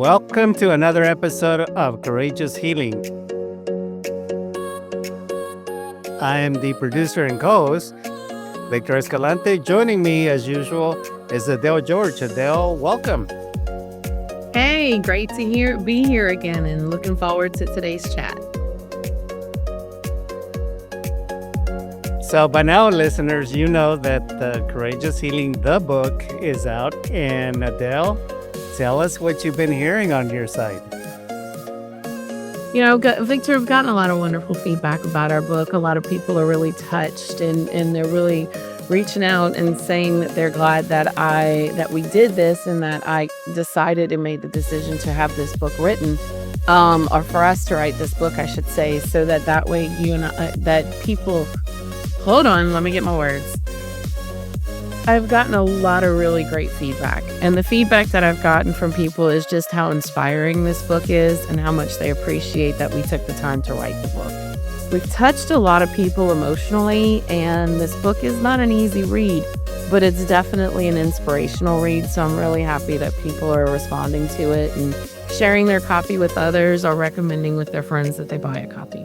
Welcome to another episode of Courageous Healing. I am the producer and co-host, Victor Escalante. Joining me, as usual, is Adele George. Adele, welcome. Hey, great to be here again and looking forward to today's chat. So by now, listeners, you know that Courageous Healing, the book, is out. And Adele, tell us what you've been hearing on your site. Victor, I've gotten a lot of wonderful feedback about our book. A lot of people are really touched and they're really reaching out and saying that they're glad that we did this and that I decided and made the decision to have this book written, or for us to write this book, I should say, so that way you and I, that people. Hold on, let me get my words. I've gotten a lot of really great feedback. And the feedback that I've gotten from people is just how inspiring this book is and how much they appreciate that we took the time to write the book. We've touched a lot of people emotionally, and this book is not an easy read, but it's definitely an inspirational read. So I'm really happy that people are responding to it and sharing their copy with others or recommending with their friends that they buy a copy.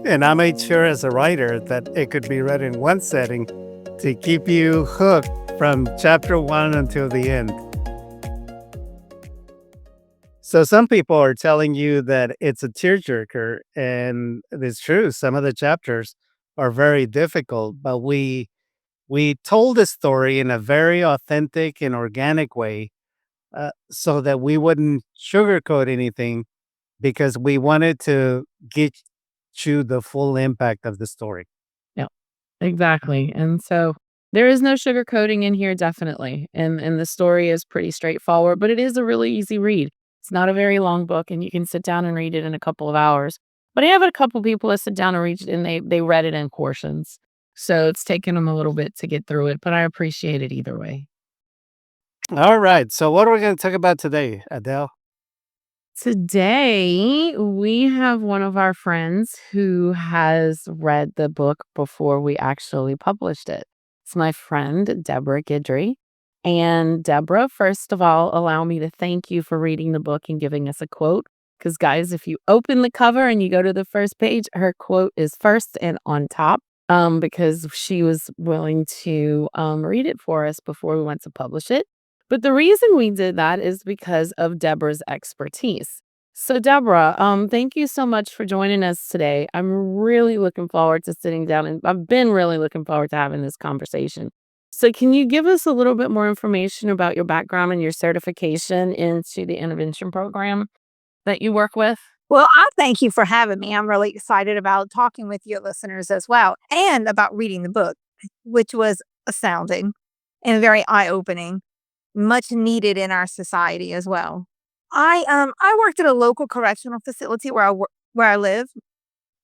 And I made sure as a writer that it could be read in one setting to keep you hooked from chapter 1 until the end. So some people are telling you that it's a tearjerker, and it's true. Some of the chapters are very difficult, but we told the story in a very authentic and organic way, so that we wouldn't sugarcoat anything because we wanted to get you the full impact of the story. Yeah, exactly. And so there is no sugarcoating in here, definitely. And the story is pretty straightforward, but it is a really easy read. It's not a very long book, and you can sit down and read it in a couple of hours. But I have a couple people that sit down and read it, and they read it in portions. So it's taken them a little bit to get through it, but I appreciate it either way. All right. So what are we going to talk about today, Adele? Today, we have one of our friends who has read the book before we actually published it. It's my friend, Deborah Guidri. And Deborah, first of all, allow me to thank you for reading the book and giving us a quote. Because, guys, if you open the cover and you go to the first page, her quote is first and on top, because she was willing to read it for us before we went to publish it. But the reason we did that is because of Deborah's expertise. So Deborah, thank you so much for joining us today. I'm really looking forward to sitting down, and I've been really looking forward to having this conversation. So can you give us a little bit more information about your background and your certification into the intervention program that you work with? Well, I thank you for having me. I'm really excited about talking with your listeners as well and about reading the book, which was astounding and very eye-opening, much needed in our society as well. I worked at a local correctional facility where I live,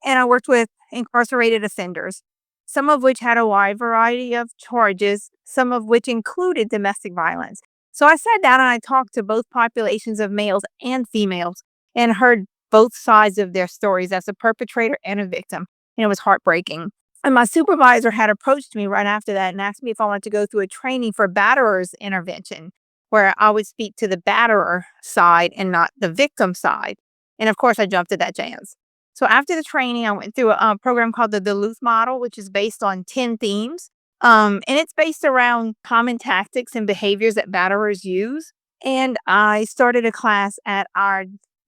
and I worked with incarcerated offenders, some of which had a wide variety of charges, some of which included domestic violence. So I sat down and I talked to both populations of males and females and heard both sides of their stories as a perpetrator and a victim. And it was heartbreaking. And my supervisor had approached me right after that and asked me if I wanted to go through a training for batterers intervention, where I would speak to the batterer side and not the victim side. And of course, I jumped at that chance. So after the training, I went through a program called the Deluth Model, which is based on 10 themes. And it's based around common tactics and behaviors that batterers use. And I started a class at our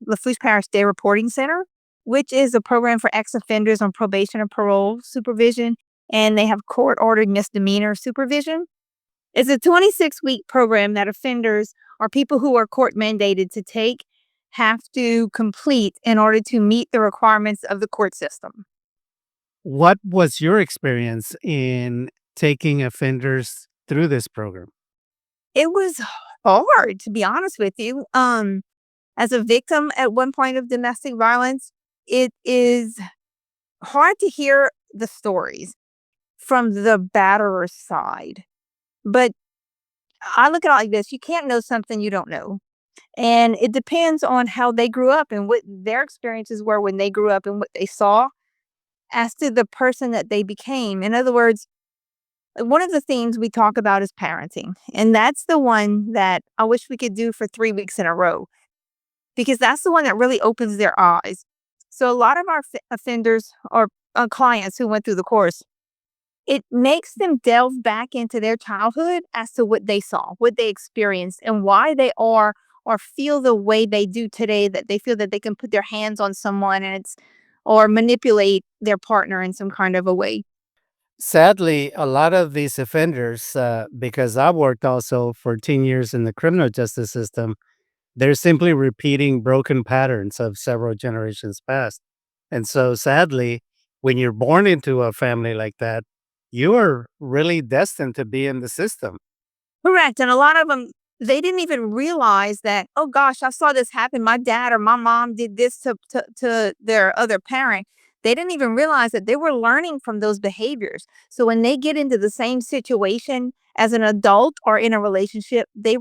Lafourche Parish Day Reporting Center, which is a program for ex-offenders on probation or parole supervision. And they have court-ordered misdemeanor supervision. It's a 26-week program that offenders or people who are court mandated to take have to complete in order to meet the requirements of the court system. What was your experience in taking offenders through this program? It was hard, to be honest with you. As a victim at one point of domestic violence, it is hard to hear the stories from the batterer's side. But I look at it like this: you can't know something you don't know. And it depends on how they grew up and what their experiences were when they grew up and what they saw as to the person that they became. In other words, one of the themes we talk about is parenting. And that's the one that I wish we could do for 3 weeks in a row. because that's the one that really opens their eyes. So a lot of our offenders or clients who went through the course, it makes them delve back into their childhood as to what they saw, what they experienced, and why they are or feel the way they do today, that they feel that they can put their hands on someone and it's or manipulate their partner in some kind of a way. Sadly, a lot of these offenders, because I worked also for 10 years in the criminal justice system, they're simply repeating broken patterns of several generations past. And so sadly, when you're born into a family like that, you are really destined to be in the system. Correct, and a lot of them, they didn't even realize that, "Oh gosh, I saw this happen. My dad or my mom did this to their other parent." They didn't even realize that they were learning from those behaviors. So when they get into the same situation as an adult or in a relationship, they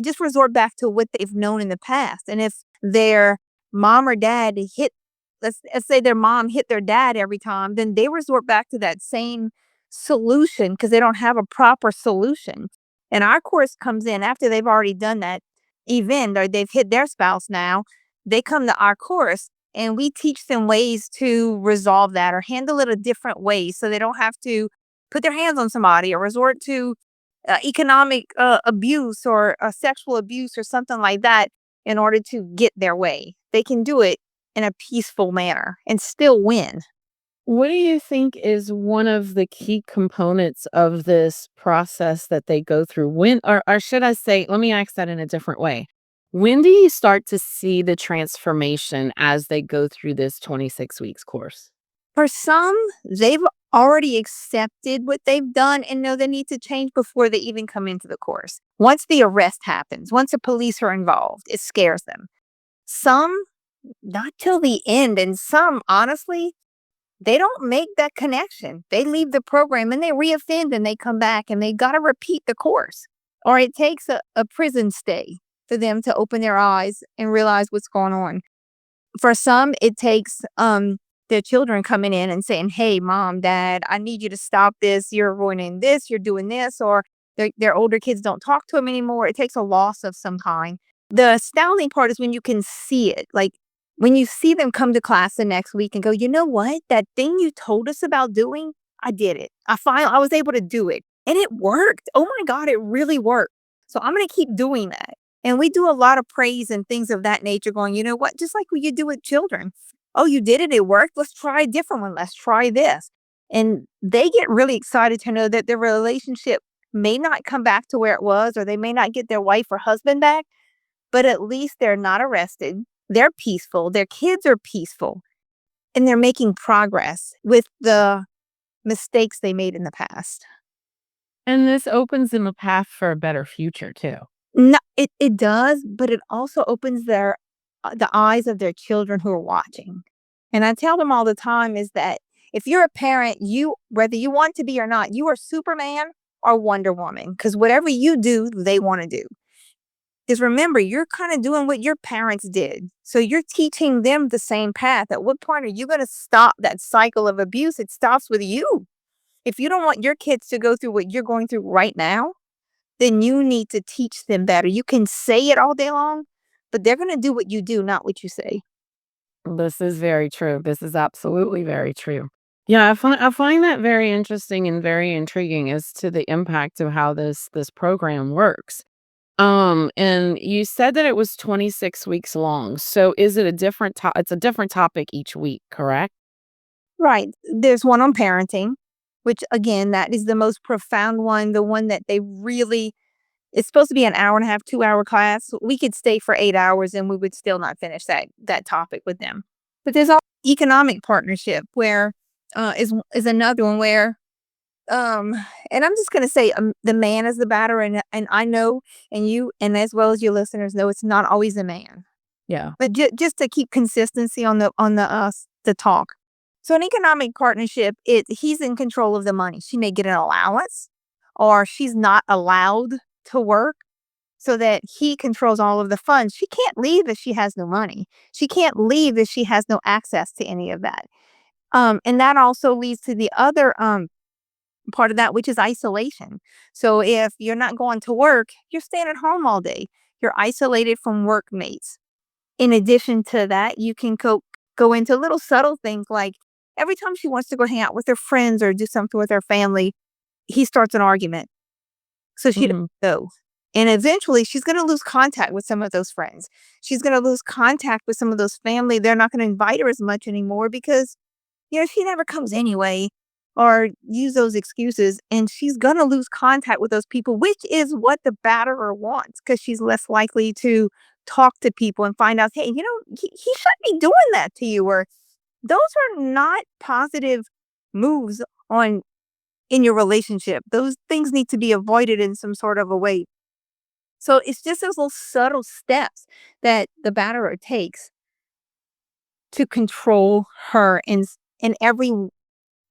just resort back to what they've known in the past, and if their mom or dad hit let's say their mom hit their dad every time, then they resort back to that same solution because they don't have a proper solution. And our course comes in after they've already done that event or they've hit their spouse now. They come to our course and we teach them ways to resolve that or handle it a different way so they don't have to put their hands on somebody or resort to economic abuse or sexual abuse or something like that in order to get their way. They can do it in a peaceful manner and still win. What do you think is one of the key components of this process that they go through? When, or should I say, let me ask that in a different way. When do you start to see the transformation as they go through this 26 weeks course? For some, they've already accepted what they've done and know they need to change before they even come into the course. Once the arrest happens, once the police are involved, it scares them. Some, not till the end. And some, honestly, they don't make that connection. They leave the program and they reoffend and they come back and they got to repeat the course. Or it takes a prison stay for them to open their eyes and realize what's going on. For some, it takes their children coming in and saying, "Hey, mom, dad, I need you to stop this. You're ruining this. You're doing this." Or their older kids don't talk to them anymore. It takes a loss of some kind. The astounding part is when you can see it. Like when you see them come to class the next week and go, "You know what? That thing you told us about doing, I did it. I was able to do it. And it worked. Oh my God, it really worked. So I'm going to keep doing that." And we do a lot of praise and things of that nature, going, "You know what? Just like what you do with children. Oh, you did it. It worked. Let's try a different one. Let's try this." And they get really excited to know that their relationship may not come back to where it was, or they may not get their wife or husband back, but at least they're not arrested. They're peaceful. Their kids are peaceful, and they're making progress with the mistakes they made in the past. And this opens them a path for a better future too. No, it does, but it also opens the eyes of their children who are watching. And I tell them all the time is that if you're a parent, you whether you want to be or not, you are Superman or Wonder Woman because whatever you do, they want to do. Because remember, you're kind of doing what your parents did. So you're teaching them the same path. At what point are you going to stop that cycle of abuse? It stops with you. If you don't want your kids to go through what you're going through right now, then you need to teach them better. You can say it all day long, but they're going to do what you do, not what you say. This is very true. This is absolutely very true. Yeah, I find that very interesting and very intriguing as to the impact of how this program works. And you said that it was 26 weeks long. So is it a different it's a different topic each week, correct? Right. There's one on parenting, which again, that is the most profound one, the one that they really, it's supposed to be an hour and a half, 2 hour class. We could stay for 8 hours and we would still not finish that topic with them. But there's also economic partnership where is another one where um and I'm just going to say the man is the batter, and I know, and you and as well as your listeners know, it's not always a man, Yeah. but just to keep consistency on the talk. So an economic partnership, he's in control of the money. She may get an allowance, or she's not allowed to work, so that he controls all of the funds. She can't leave if she has no money. She can't leave if she has no access to any of that. And that also leads to the other part of that, which is isolation. So if you're not going to work, you're staying at home all day. You're isolated from workmates. In addition to that, you can go into little subtle things like every time she wants to go hang out with her friends or do something with her family, he starts an argument. So she Mhm. doesn't go. And eventually she's going to lose contact with some of those friends. She's going to lose contact with some of those family. They're not going to invite her as much anymore because, she never comes anyway or use those excuses. And she's going to lose contact with those people, which is what the batterer wants because she's less likely to talk to people and find out, hey, he shouldn't be doing that to you. Or those are not positive moves on in your relationship. Those things need to be avoided in some sort of a way. So it's just those little subtle steps that the batterer takes to control her in every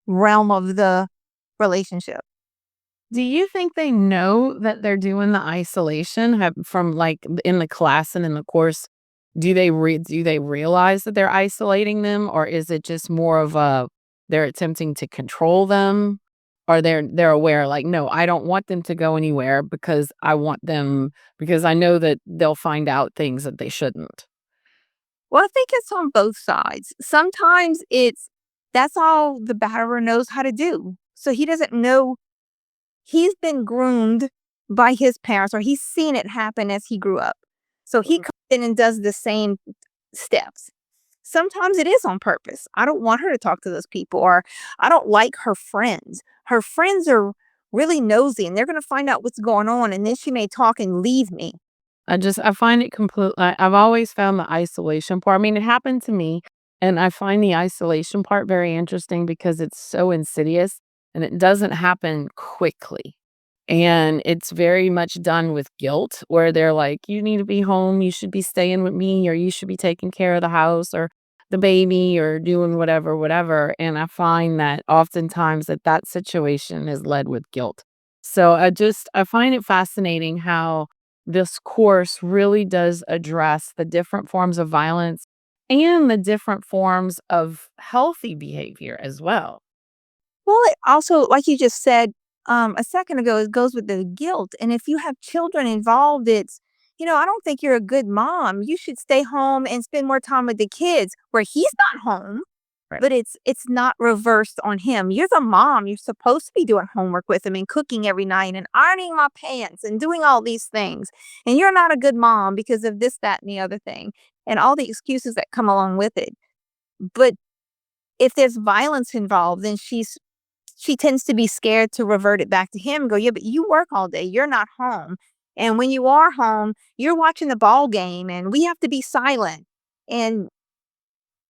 realm of the relationship. Do you think they know that they're doing the isolation from like in the class and in the course? Do they realize that they're isolating them, or is it just more of a they're attempting to control them? Or they're aware like, no, I don't want them to go anywhere because I know that they'll find out things that they shouldn't. Well, I think it's on both sides. Sometimes that's all the batterer knows how to do. So he doesn't know he's been groomed by his parents or he's seen it happen as he grew up. So he comes in and does the same steps. Sometimes it is on purpose. I don't want her to talk to those people, or I don't like her friends. Her friends are really nosy and they're going to find out what's going on. And then she may talk and leave me. I find it I've always found the isolation part. I mean, it happened to me, and I find the isolation part very interesting because it's so insidious and it doesn't happen quickly. And it's very much done with guilt where they're like, you need to be home, you should be staying with me, or you should be taking care of the house or the baby or doing whatever, whatever. And I find that oftentimes that situation is led with guilt. So I find it fascinating how this course really does address the different forms of violence and the different forms of healthy behavior as well. Well, it also, like you just said a second ago, it goes with the guilt. And if you have children involved, I don't think you're a good mom. You should stay home and spend more time with the kids where he's not home. Right. But it's not reversed on him. You're the mom. You're supposed to be doing homework with him and cooking every night and ironing my pants and doing all these things. And you're not a good mom because of this, that, and the other thing, and all the excuses that come along with it. But if there's violence involved, then she tends to be scared to revert it back to him and go, yeah, but you work all day. You're not home. And when you are home, you're watching the ball game and we have to be silent. And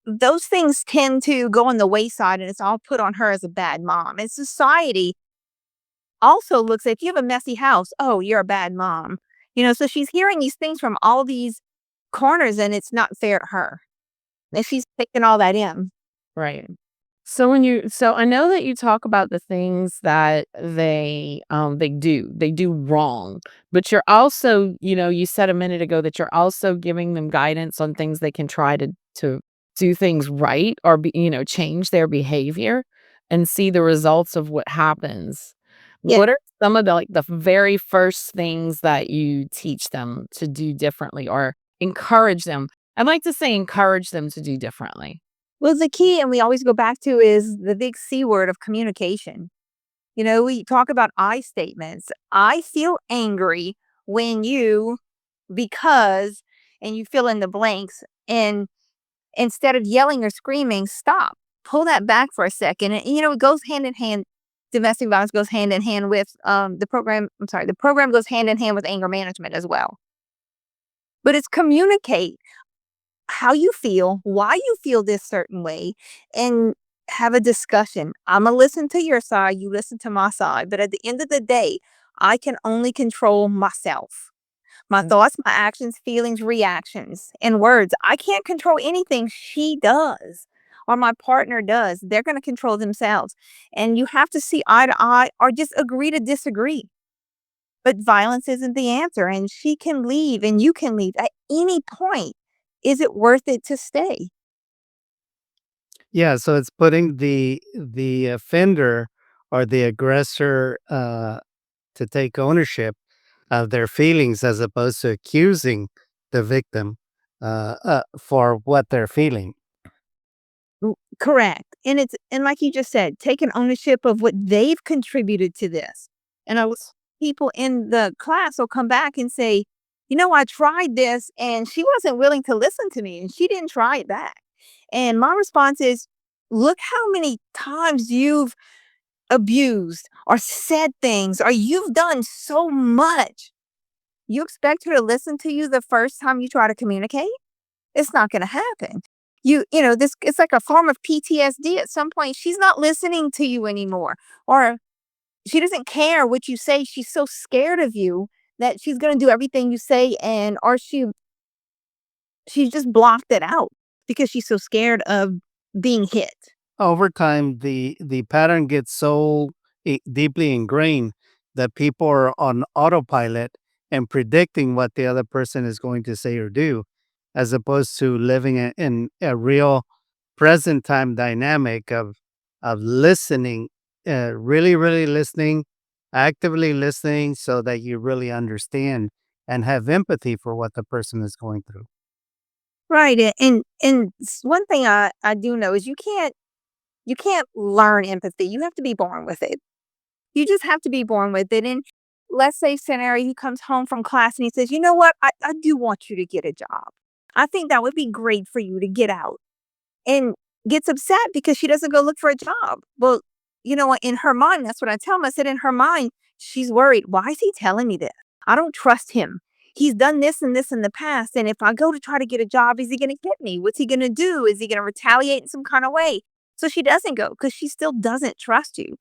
those things tend to go on the wayside and it's all put on her as a bad mom. And society also looks at if you have a messy house, oh, you're a bad mom. So she's hearing these things from all these corners and it's not fair to her. And she's taking all that in. Right. So I know that you talk about the things that they do wrong, but you're also, you said a minute ago that you're also giving them guidance on things they can try to do things right or change their behavior and see the results of what happens. Yeah. What are some of the very first things that you teach them to do differently or encourage them? I'd like to say encourage them to do differently. Well, the key, and we always go back to, is the big C word of communication. We talk about I statements. I feel angry when because, and you fill in the blanks. And instead of yelling or screaming, stop, pull that back for a second. And, it goes hand in hand. Domestic violence goes hand in hand with the program. I'm sorry, the program goes hand in hand with anger management as well. But it's communicate how you feel, why you feel this certain way, and have a discussion. I'm going to listen to your side, you listen to my side. But at the end of the day, I can only control myself, my thoughts, my actions, feelings, reactions, and words. I can't control anything she does or my partner does. They're going to control themselves. And you have to see eye to eye or just agree to disagree. But violence isn't the answer. And she can leave and you can leave at any point. Is it worth it to stay? Yeah, so it's putting the offender or the aggressor, to take ownership of their feelings as opposed to accusing the victim for what they're feeling. Correct. And like you just said, taking ownership of what they've contributed to this. And I was people in the class will come back and say, I tried this and she wasn't willing to listen to me and she didn't try it back. And my response is, look how many times you've abused or said things or you've done so much. You expect her to listen to you the first time you try to communicate? It's not going to happen. This it's like a form of PTSD. At some point, she's not listening to you anymore, or she doesn't care what you say. She's so scared of you that she's going to do everything you say, and or she just blocked it out because she's so scared of being hit. Over time, the pattern gets so deeply ingrained that people are on autopilot and predicting what the other person is going to say or do, as opposed to living in a real present time dynamic of listening, really, really listening, actively listening, so that you really understand and have empathy for what the person is going through. Right. One thing I do know is you can't learn empathy. You have to be born with it. You just have to be born with it. And let's say scenario, he comes home from class and he says, you know what? I do want you to get a job. I think that would be great for you to get out. And gets upset because she doesn't go look for a job. Well, you know what? In her mind, that's what I tell him. I said, in her mind, she's worried. Why is he telling me this? I don't trust him. He's done this and this in the past. And if I go to try to get a job, is he going to hit me? What's he going to do? Is he going to retaliate in some kind of way? So she doesn't go because she still doesn't trust you.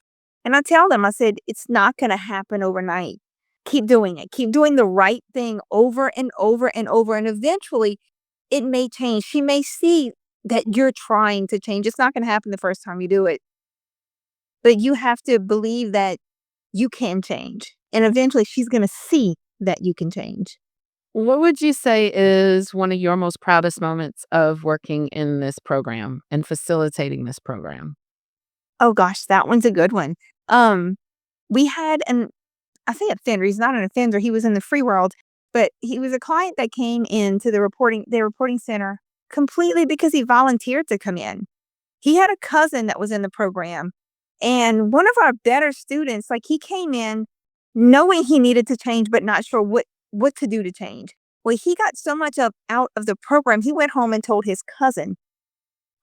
And I tell them, I said, it's not going to happen overnight. Keep doing it. Keep doing the right thing over and over and over. And eventually it may change. She may see that you're trying to change. It's not going to happen the first time you do it, but you have to believe that you can change. And eventually she's going to see that you can change. What would you say is one of your most proudest moments of working in this program and facilitating this program? Oh gosh, that one's a good one. We had I say offender, he's not an offender, he was in the free world, but he was a client that came into the reporting center completely because he volunteered to come in. He had a cousin that was in the program, and one of our better students, like, he came in knowing he needed to change, but not sure what to do to change. Well, he got so much out of the program, he went home and told his cousin,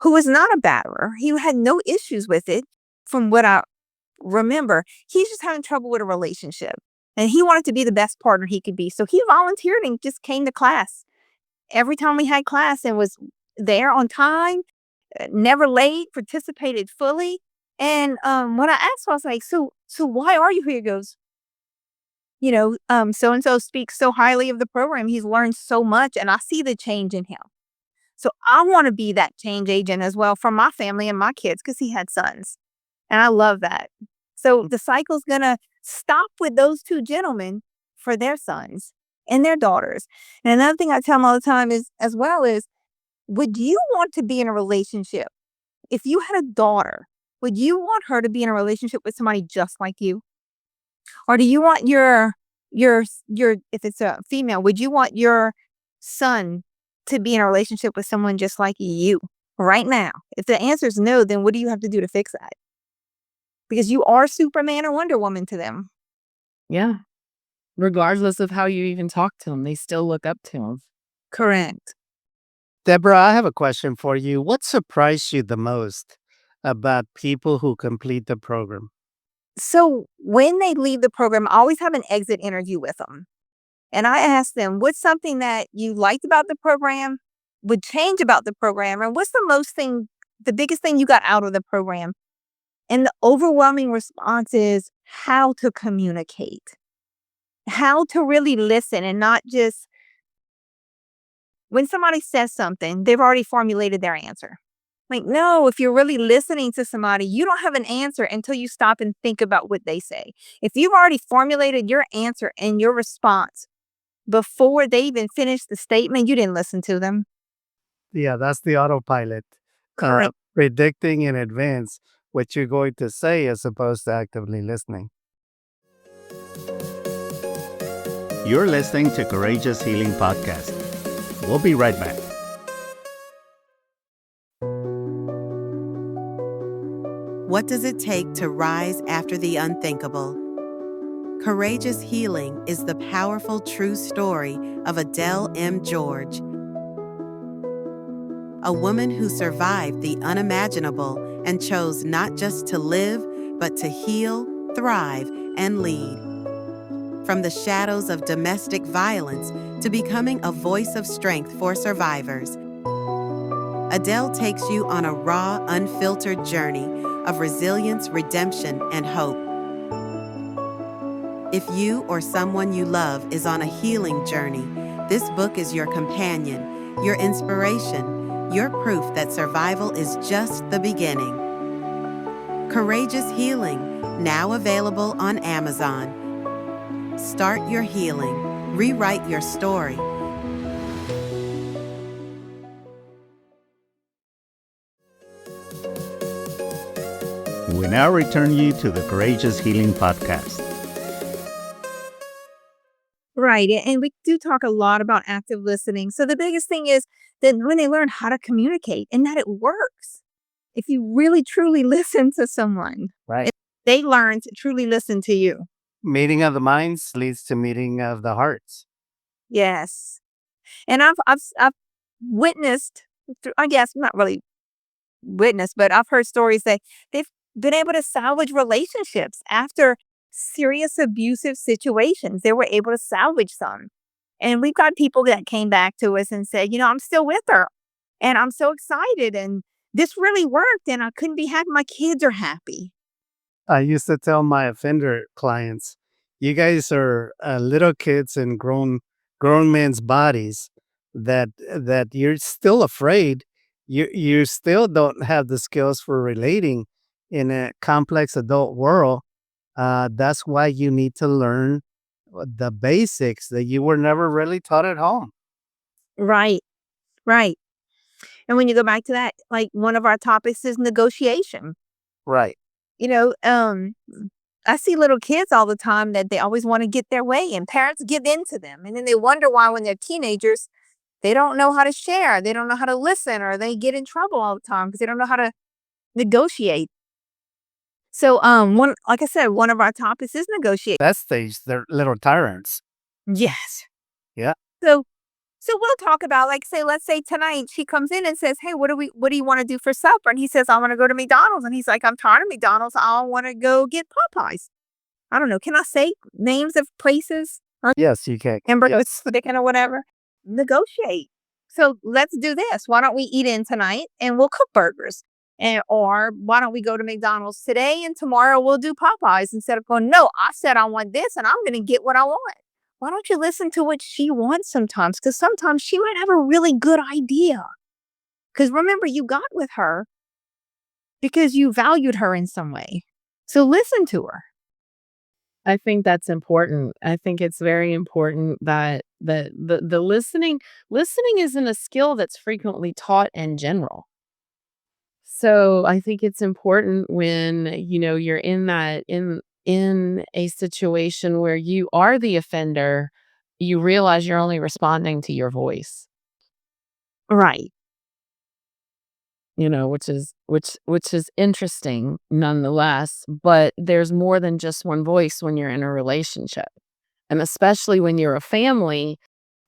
who was not a batterer. He had no issues with it, from what I remember. He's just having trouble with a relationship, and he wanted to be the best partner he could be. So he volunteered and just came to class every time we had class and was there on time, never late, participated fully. And when I asked him, I was like, so why are you here? He goes, so and so speaks so highly of the program. He's learned so much, and I see the change in him. So I want to be that change agent as well for my family and my kids because he had sons. And I love that. So the cycle's going to stop with those two gentlemen for their sons and their daughters. And another thing I tell them all the time is, as well, is, would you want to be in a relationship? If you had a daughter, would you want her to be in a relationship with somebody just like you? Or do you want your if it's a female, would you want your son to be in a relationship with someone just like you right now? If the answer is no, then what do you have to do to fix that? Because you are Superman or Wonder Woman to them. Yeah. Regardless of how you even talk to them, they still look up to them. Correct. Deborah, I have a question for you. What surprised you the most about people who complete the program? So when they leave the program, I always have an exit interview with them. And I ask them, what's something that you liked about the program, would change about the program, and what's the biggest thing you got out of the program? And the overwhelming response is how to communicate, how to really listen, and not just when somebody says something, they've already formulated their answer. Like, no, if you're really listening to somebody, you don't have an answer until you stop and think about what they say. If you've already formulated your answer and your response before they even finish the statement, you didn't listen to them. Yeah, that's the autopilot, Correct. predicting in advance what you're going to say as opposed to actively listening. You're listening to Courageous Healing Podcast. We'll be right back. What does it take to rise after the unthinkable? Courageous Healing is the powerful true story of Adele M. George, a woman who survived the unimaginable and chose not just to live, but to heal, thrive, and lead. From the shadows of domestic violence to becoming a voice of strength for survivors, Adele takes you on a raw, unfiltered journey of resilience, redemption, and hope. If you or someone you love is on a healing journey, this book is your companion, your inspiration, your proof that survival is just the beginning. Courageous Healing, now available on Amazon. Start your healing. Rewrite your story. We now return you to the Courageous Healing Podcast. Right. And we do talk a lot about active listening. So the biggest thing is that when they learn how to communicate and that it works, if you really truly listen to someone, Right. they learn to truly listen to you. Meeting of the minds leads to meeting of the hearts. Yes. And I've witnessed, I guess not really witnessed, but I've heard stories that they've been able to salvage relationships after serious abusive situations. They were able to salvage some. And we've got people that came back to us and said, I'm still with her and I'm so excited and this really worked and I couldn't be happy. My kids are happy. I used to tell my offender clients, you guys are little kids in grown men's bodies that you're still afraid. You still don't have the skills for relating in a complex adult world. That's why you need to learn the basics that you were never really taught at home. Right. Right. And when you go back to that, like one of our topics is negotiation. Right. You know, I see little kids all the time that they always want to get their way and parents give in to them. And then they wonder why when they're teenagers, they don't know how to share. They don't know how to listen or they get in trouble all the time because they don't know how to negotiate. So, like I said, one of our topics is negotiate. That stage, they're little tyrants. Yes. Yeah. So, so we'll talk about, like, say, let's say tonight she comes in and says, "Hey, what do you want to do for supper?" And he says, "I want to go to McDonald's." And he's like, "I'm tired of McDonald's. I want to go get Popeyes." I don't know. Can I say names of places? Yes, you can. Hamburger Yes. chicken or whatever. Negotiate. So let's do this. Why don't we eat in tonight and we'll cook burgers? And or why don't we go to McDonald's today and tomorrow we'll do Popeyes instead of going, no, I said I want this and I'm gonna get what I want. Why don't you listen to what she wants sometimes? Because sometimes she might have a really good idea. Because remember, you got with her because you valued her in some way. So listen to her. I think that's important. I think it's very important that the listening isn't a skill that's frequently taught in general. So I think it's important when, you're in that in a situation where you are the offender, you realize you're only responding to your voice, Right. which is interesting nonetheless, but there's more than just one voice when you're in a relationship. And especially when you're a family,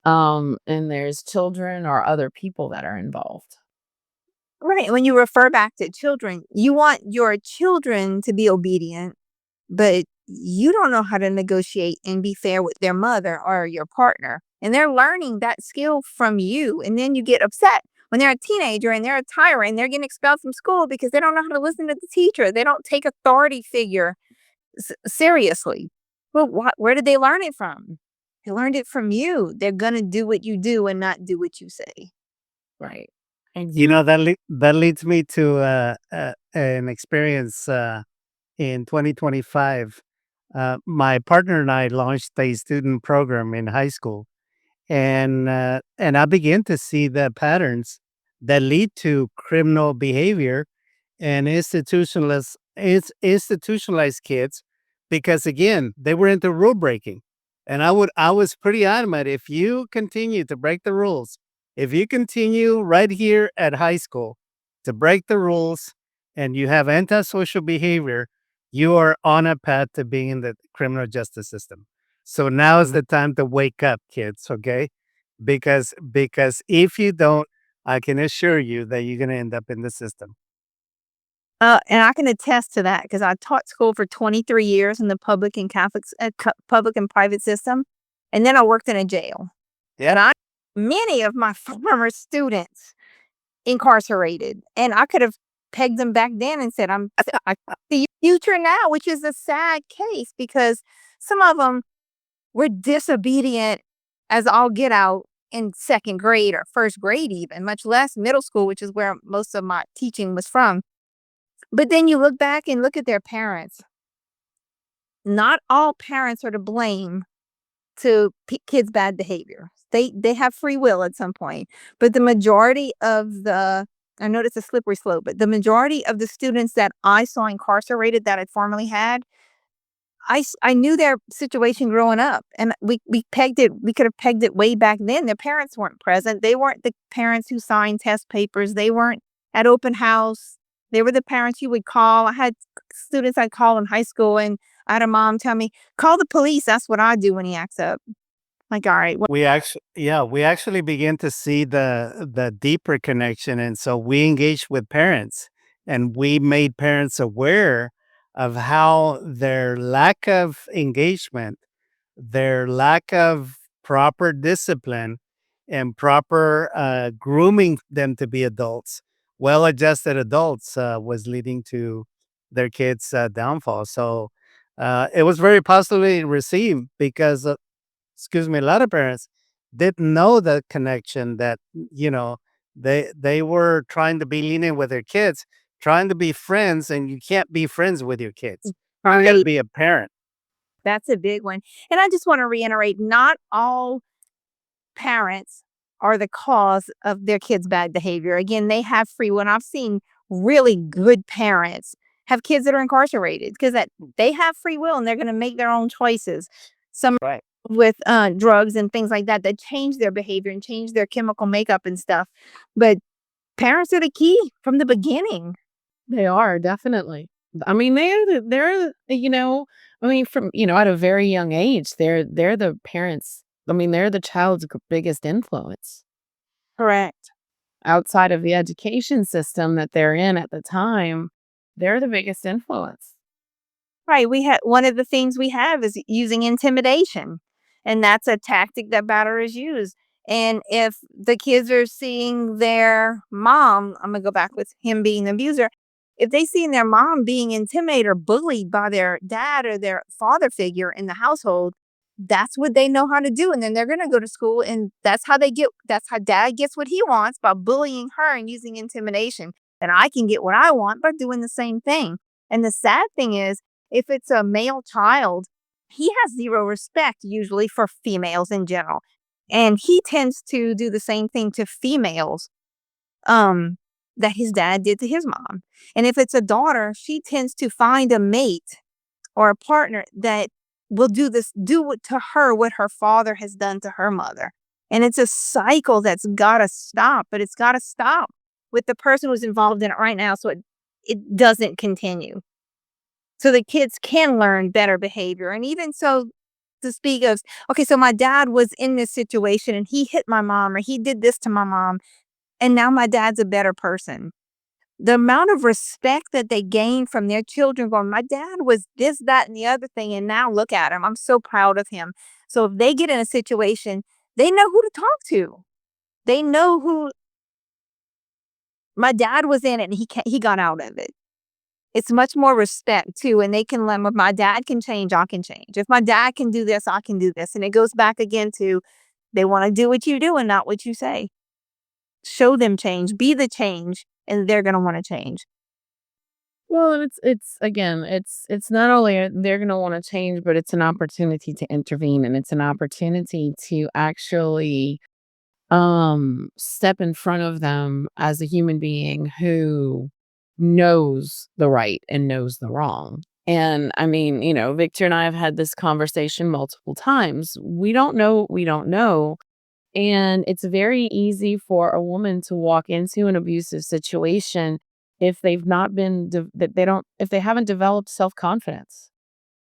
and there's children or other people that are involved. Right. When you refer back to children, you want your children to be obedient, but you don't know how to negotiate and be fair with their mother or your partner. And they're learning that skill from you. And then you get upset when they're a teenager and they're a tyrant and they're getting expelled from school because they don't know how to listen to the teacher. They don't take authority figure seriously. Well, where did they learn it from? They learned it from you. They're going to do what you do and not do what you say. Right. That leads me to an experience in 2025. My partner and I launched a student program in high school, and I began to see the patterns that lead to criminal behavior and institutionalized kids, because again they were into rule breaking, and I was pretty adamant, if you continue to break the rules, if you continue right here at high school to break the rules, and you have antisocial behavior, you are on a path to being in the criminal justice system. So now is the time to wake up, kids, okay? Because if you don't, I can assure you that you're gonna end up in the system. And I can attest to that because I taught school for 23 years in the public and public and private system, and then I worked in a jail. And Yeah. many of my former students incarcerated, and I could have pegged them back then and said, I see your future now," which is a sad case because some of them were disobedient as all get out in second grade or first grade, even much less middle school, which is where most of my teaching was from. But then you look back and look at their parents. Not all parents are to blame to kids' bad behavior. They have free will at some point, but the majority of the I know it's a slippery slope, but the majority of the students that I saw incarcerated that I formerly had, I knew their situation growing up, and we pegged it. We could have pegged it way back then. Their parents weren't present. They weren't the parents who signed test papers. They weren't at open house. They were the parents you would call. I had students I'd call in high school, and I had a mom tell me, "Call the police. That's what I do when he acts up." Like, all right, We actually begin to see the deeper connection, and so we engaged with parents, and we made parents aware of how their lack of engagement, their lack of proper discipline, and proper grooming them to be adults, well-adjusted adults, was leading to their kids' downfall. So it was very positively received because excuse me, a lot of parents didn't know the connection that, they were trying to be lenient with their kids, trying to be friends, and you can't be friends with your kids. You gotta right. be a parent. That's a big one. And I just want to reiterate, not all parents are the cause of their kids' bad behavior. Again, they have free will. And I've seen really good parents have kids that are incarcerated because that they have free will and they're going to make their own choices. Some Right. with drugs and things like that that change their behavior and change their chemical makeup and stuff. But parents are the key from the beginning. They are, definitely. I mean, I mean, from, at a very young age, they're the parents. I mean, they're the child's biggest influence Correct. outside of the education system that they're in at the time. They're the biggest influence. Right. We had one of the things we have is using intimidation, and that's a tactic that batterers use. And if the kids are seeing their mom, I'm gonna go back with him being the abuser. If they see their mom being intimidated or bullied by their dad or their father figure in the household, that's what they know how to do. And then they're gonna go to school, and that's how dad gets what he wants by bullying her and using intimidation. And I can get what I want by doing the same thing. And the sad thing is if it's a male child, he has zero respect usually for females in general. And he tends to do the same thing to females that his dad did to his mom. And if it's a daughter, she tends to find a mate or a partner that will to her what her father has done to her mother. And it's a cycle that's got to stop, but it's got to stop with the person who's involved in it right now so it doesn't continue so the kids can learn better behavior. And even so, to speak of, okay, so my dad was in this situation and he hit my mom or he did this to my mom, and now my dad's a better person. The amount of respect that they gain from their children going, my dad was this, that, and the other thing, and now look at him. I'm so proud of him. So if they get in a situation, they know who to talk to. They know who my dad was in it and he got out of it. It's much more respect too, and they can learn if my dad can change, I can change. If my dad can do this, I can do this. And it goes back again to they want to do what you do and not what you say. Show them change, be the change, and they're gonna want to change. Well, and it's again, it's not only they're going to want to change, but it's an opportunity to intervene, and it's an opportunity to actually step in front of them as a human being who knows the right and knows the wrong. And I mean, Victor and I have had this conversation multiple times. We don't know what we don't know. And it's very easy for a woman to walk into an abusive situation if they've not been that they don't if they haven't developed self-confidence,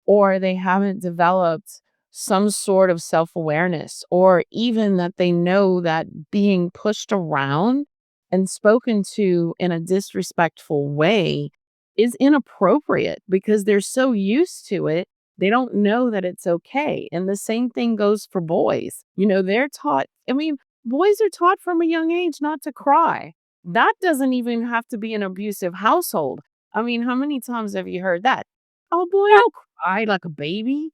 or they haven't developed some sort of self-awareness, or even that they know that being pushed around and spoken to in a disrespectful way is inappropriate because they're so used to it, they don't know that it's okay. And the same thing goes for boys. They're taught, boys are taught from a young age not to cry. That doesn't even have to be an abusive household. How many times have you heard that? Oh, boy, don't cry like a baby.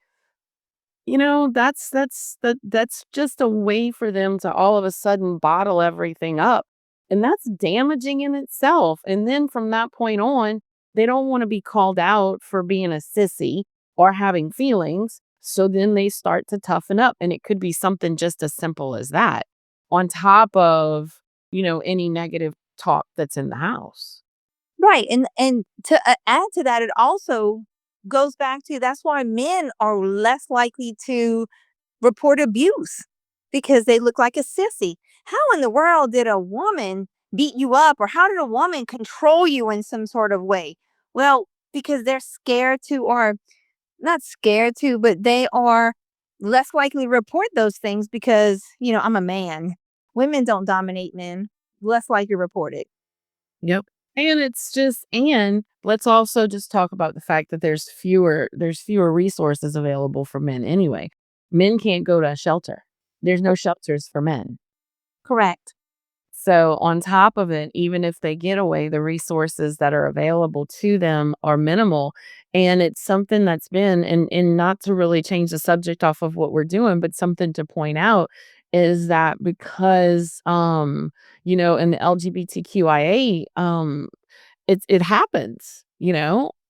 That's just a way for them to all of a sudden bottle everything up. And that's damaging in itself. And then from that point on, they don't want to be called out for being a sissy or having feelings. So then they start to toughen up. And it could be something just as simple as that, on top of, any negative talk that's in the house. Right. And to add to that, it also goes back to that's why men are less likely to report abuse because they look like a sissy. How in the world did a woman beat you up, or how did a woman control you in some sort of way? Well, because they're scared to, or not scared to, but they are less likely to report those things because, I'm a man. Women don't dominate men, less likely to report it. Yep. And let's also just talk about the fact that there's fewer resources available for men anyway. Men can't go to a shelter. There's no shelters for men. Correct. So on top of it, even if they get away, the resources that are available to them are minimal. And it's something that's been, and not to really change the subject off of what we're doing, but something to point out is that because in the LGBTQIA, it happens,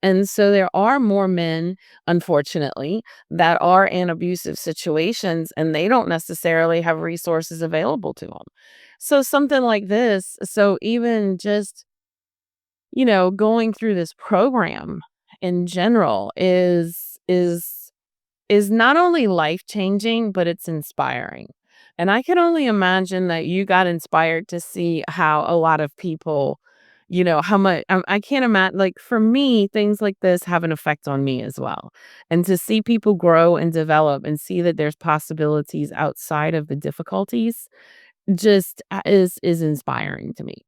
and so there are more men, unfortunately, that are in abusive situations, and they don't necessarily have resources available to them. So something like this, so even just, going through this program in general is not only life-changing, but it's inspiring. And I can only imagine that you got inspired to see how a lot of people, how much I can't imagine, like, for me, things like this have an effect on me as well. And to see people grow and develop and see that there's possibilities outside of the difficulties just is inspiring to me.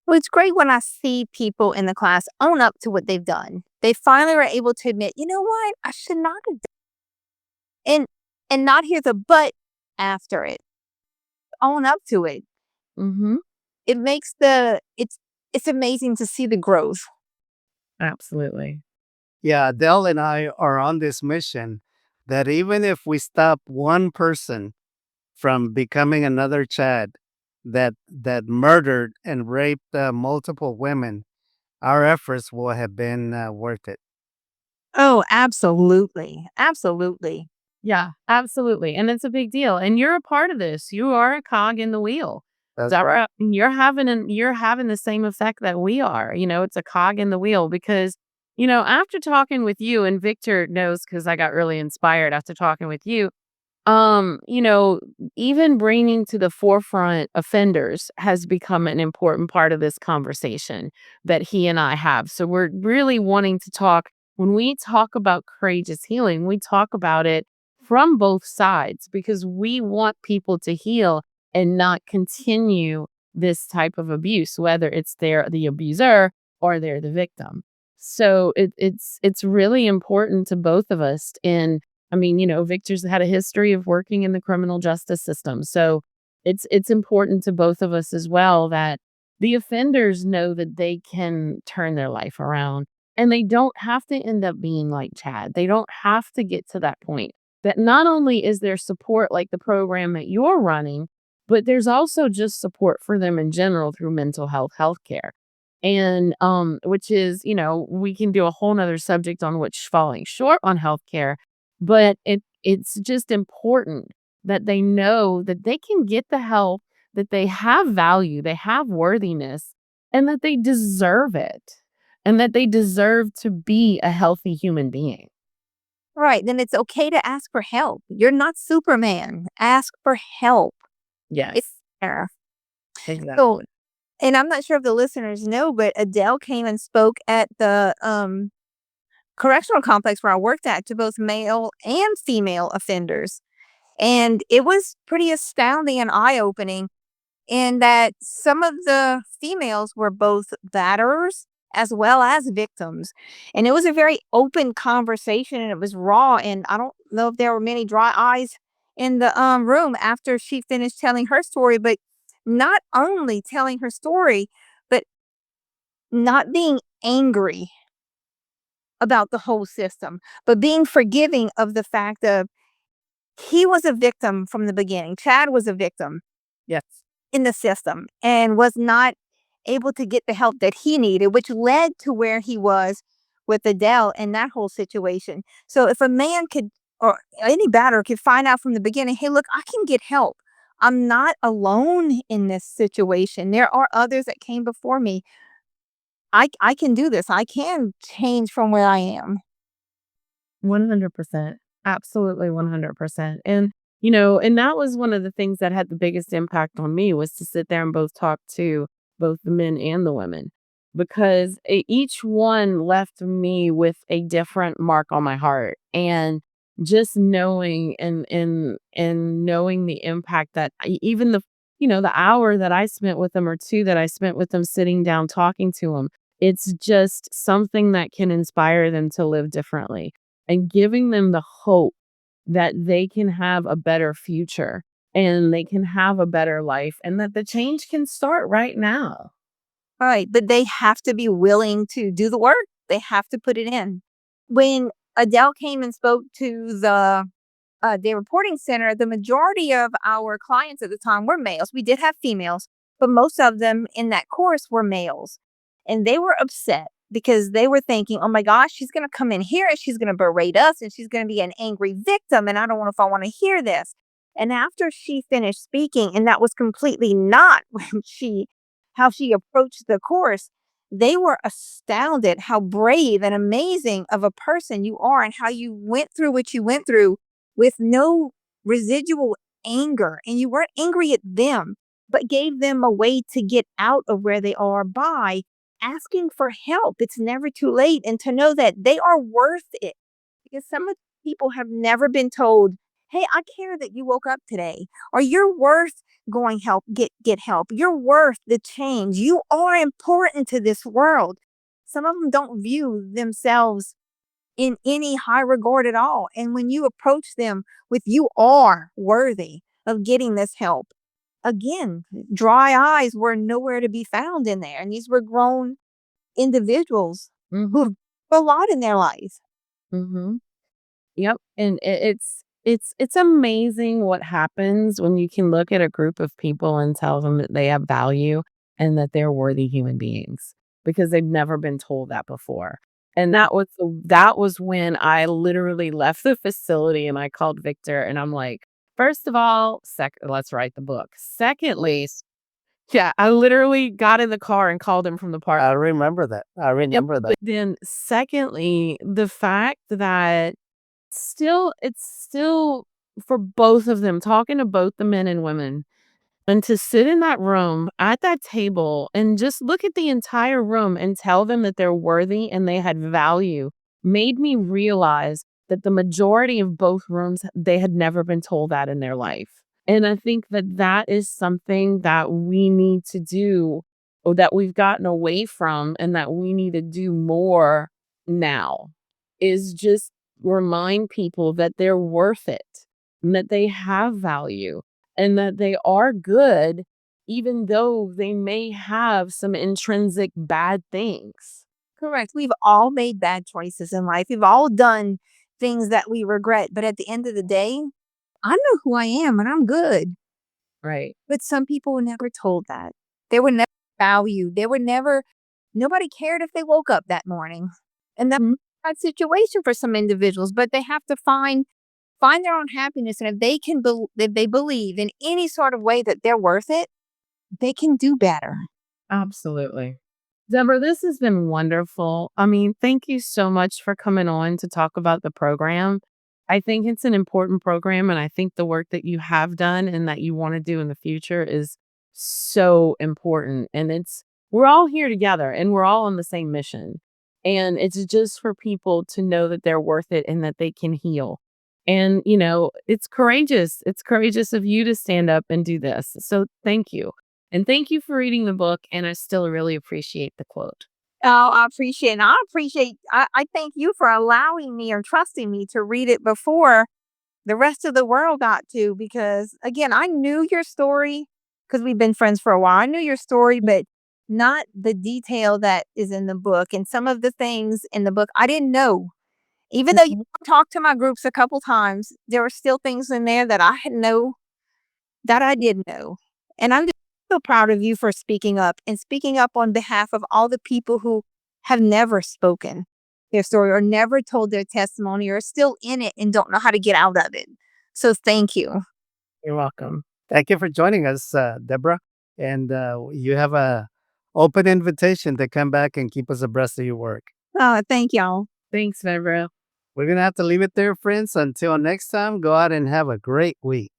Well, it's great when I see people in the class own up to what they've done. They finally were able to admit, you know what, I should not have done, and not hear the but after it. Own up to it. Mhm. It makes it's amazing to see the growth. Absolutely. Yeah, Adele and I are on this mission that even if we stop one person from becoming another Chad that murdered and raped multiple women, our efforts will have been worth it. Oh, absolutely. Absolutely. Yeah, absolutely. And it's a big deal. And you're a part of this. You are a cog in the wheel. Is That's that right. right? And you're having the same effect that we are. It's a cog in the wheel because, after talking with you, and Victor knows because I got really inspired after talking with you. Um, you know, Even bringing to the forefront offenders has become an important part of this conversation that he and I have. So we're really wanting to talk, when we talk about courageous healing, we talk about it from both sides because we want people to heal and not continue this type of abuse, whether it's they're the abuser or they're the victim. So it's really important to both of us. And Victor's had a history of working in the criminal justice system. So it's important to both of us as well that the offenders know that they can turn their life around and they don't have to end up being like Chad. They don't have to get to that point. That not only is there support like the program that you're running, but there's also just support for them in general through mental health care. And which is, we can do a whole nother subject on which falling short on healthcare, but it's just important that they know that they can get the help, that they have value, they have worthiness, and that they deserve it, and that they deserve to be a healthy human being. Right. Then it's okay to ask for help. You're not Superman. Ask for help. It's Yes, there. So exactly. And I'm not sure if the listeners know, but Adele came and spoke at the correctional complex where I worked at to both male and female offenders. And it was pretty astounding and eye opening in that some of the females were both batterers as well as victims. And it was a very open conversation and it was raw. And I don't know if there were many dry eyes in the room after she finished telling her story, but not only telling her story, but not being angry about the whole system, but being forgiving of the fact of he was a victim from the beginning. Chad was a victim Yes. in the system and was not able to get the help that he needed, which led to where he was with Adele and that whole situation. So if a man could, or any batter could find out from the beginning, hey, look, I can get help. I'm not alone in this situation. There are others that came before me. I can do this. I can change from where I am. 100%. Absolutely 100%. And that was one of the things that had the biggest impact on me was to sit there and both talk to both the men and the women because each one left me with a different mark on my heart. And just knowing and knowing the impact that even the hour that I spent with them or two that I spent with them sitting down talking to them, it's just something that can inspire them to live differently and giving them the hope that they can have a better future and they can have a better life and that the change can start right now. Right, but they have to be willing to do the work. They have to put it in. When Adele came and spoke to the reporting center, the majority of our clients at the time were males. We did have females, but most of them in that course were males. And they were upset because they were thinking, oh my gosh, she's going to come in here and she's going to berate us and she's going to be an angry victim. And I don't know if I want to hear this. And after she finished speaking, and that was completely not how she approached the course, they were astounded how brave and amazing of a person you are and how you went through what you went through with no residual anger. And you weren't angry at them, but gave them a way to get out of where they are by asking for help. It's never too late. And to know that they are worth it. Because some of the people have never been told, hey, I care that you woke up today, or you're worth going help, get help. You're worth the change. You are important to this world. Some of them don't view themselves in any high regard at all. And when you approach them with you are worthy of getting this help, again, dry eyes were nowhere to be found in there. And these were grown individuals Mhm. who've a lot in their life. Mhm. Yep, and it's amazing what happens when you can look at a group of people and tell them that they have value and that they're worthy human beings because they've never been told that before. And that was when I literally left the facility and I called Victor and I'm like, first of all, let's write the book. Secondly, yeah, I literally got in the car and called him from the park. I remember that. I Yep. remember that. But then secondly, the fact that it's still for both of them, talking to both the men and women, and to sit in that room at that table and just look at the entire room and tell them that they're worthy and they had value made me realize that the majority of both rooms, they had never been told that in their life. And I think that that is something that we need to do or that we've gotten away from and that we need to do more now is just remind people that they're worth it and that they have value and that they are good, even though they may have some intrinsic bad things. Correct. We've all made bad choices in life. We've all done things that we regret. But at the end of the day, I know who I am and I'm good. Right. But some people were never told that. They were never valued. They were never, nobody cared if they woke up that morning. And that's Mhm. a bad situation for some individuals, but they have to find their own happiness. And if they can, if they believe in any sort of way that they're worth it, they can do better. Absolutely. Deborah, this has been wonderful. I mean, thank you so much for coming on to talk about the program. I think it's an important program, and I think the work that you have done and that you want to do in the future is so important. And we're all here together and we're all on the same mission. And it's just for people to know that they're worth it and that they can heal. And, it's courageous. It's courageous of you to stand up and do this. So thank you. And thank you for reading the book. And I still really appreciate the quote. Oh, I appreciate it. I thank you for allowing me or trusting me to read it before the rest of the world got to, because again, I knew your story because we've been friends for a while. I knew your story, but not the detail that is in the book. And some of the things in the book I didn't know. Even though you Mhm. talked to my groups a couple times, there were still things in there that I didn't know. And I'm just so proud of you for speaking up and speaking up on behalf of all the people who have never spoken their story or never told their testimony or are still in it and don't know how to get out of it. So thank you. You're welcome. Thank you for joining us, Deborah. And you have a open invitation to come back and keep us abreast of your work. Thank y'all. Thanks, Deborah. We're going to have to leave it there, friends. Until next time, go out and have a great week.